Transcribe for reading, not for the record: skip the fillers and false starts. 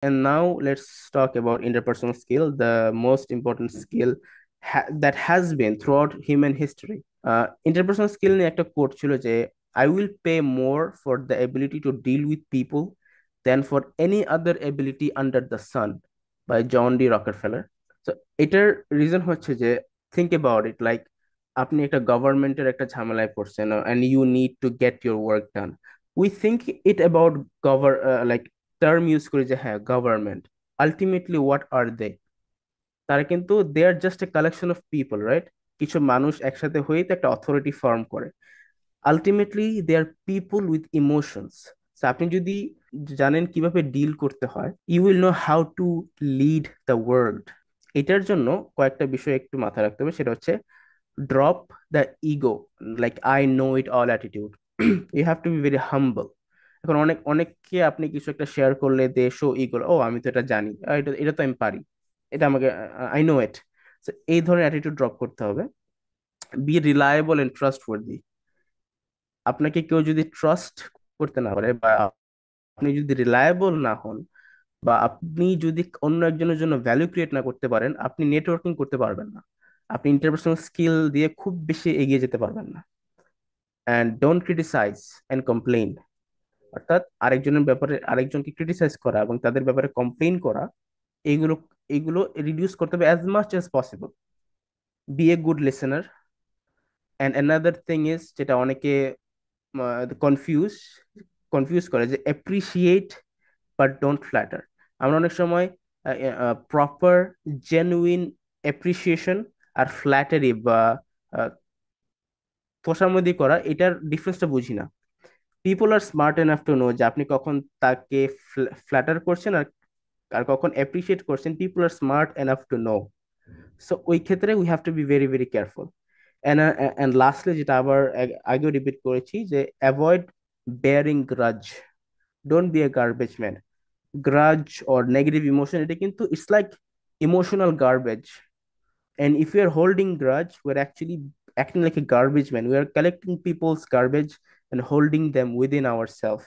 And now let's talk about interpersonal skill, the most important skill that has been throughout human history. Interpersonal skill নিয়ে একটা coat ছিল যে I will pay more for the ability to deal with people than for any other ability under the sun by John D. Rockefeller. So এটার reason হচ্ছে যে think about it, like আপনি একটা গভর্নমেন্টের একটা ঝামেলায় পড়ছেন and you need to get your work done. We think it about like term use করি যে হ্যাঁ government, ultimately what are they? তারা কিন্তু they are just a collection of people, right? কিছু মানুষ একসাথে হয়ে তো একটা অথরিটি ফর্ম করে। Ultimately they are people with emotions. আপনি যদি জানেন কিভাবে ডিল করতে হয়, you will know how to lead the world. এটার জন্য কয়েকটা বিষয় একটু মাথায় রাখতে হবে, সেটা হচ্ছে drop the ego, like I know it all attitude. You have to be very humble. এখন অনেককে আপনি কিছু একটা শেয়ার করলে দে শো ইগো, ও আমি তো এটা জানি, এটা এটা তো আমি পারি, এটা আমাকে, আই নো ইট। এই ধরনের অ্যাটিটিউড ড্রপ করতে হবে। Be reliable and trustworthy. আপনাকে কেউ যদি ট্রাস্ট করতে না পারে, বা আপনি যদি রিলায়েবল না হন, বা আপনি যদি অন্য একজনের জন্য ভ্যালু ক্রিয়েট না করতে পারেন, আপনি নেটওয়ার্কিং করতে পারবেন না, আপনি ইন্টারপার্সোনাল স্কিল দিয়ে খুব বেশি এগিয়ে যেতে পারবেন না। And don't criticise and complain. অর্থাৎ আরেকজনের ব্যাপারে আরেকজনকে ক্রিটিসাইজ করা এবং তাদের ব্যাপারে কমপ্লেইন করা, এইগুলো এইগুলো রিডিউস করতে হবে as much as possible. Be a good listener. And another thing is, যেটা অনেকে কনফিউজ কনফিউজ করে, যে অ্যাপ্রিসিয়েট বাট ডোন্ট ফ্ল্যাটার। আমরা অনেক সময় প্রপার জেনুইন অ্যাপ্রিসিয়েশন আর ফ্ল্যাটারি বা তোষামোদী করা, এটার ডিফারেন্সটা বুঝি না। People are smart enough to know যে আপনি কখন তাকে ফ্ল্যাটার করছেন আর আর কখন অ্যাপ্রিসিয়েট করছেন। People are smart enough to know. So ওই ক্ষেত্রে we have to be very very careful. And lastly, যেটা আবার আগেও রিপিট করেছি, যে avoid bearing grudge. Don't be a garbage man. Grudge or negative emotion, এটা কিন্তু it's like emotional garbage. And if we are holding grudge, we're actually acting like a garbage man. We are collecting people's garbage and holding them within ourselves.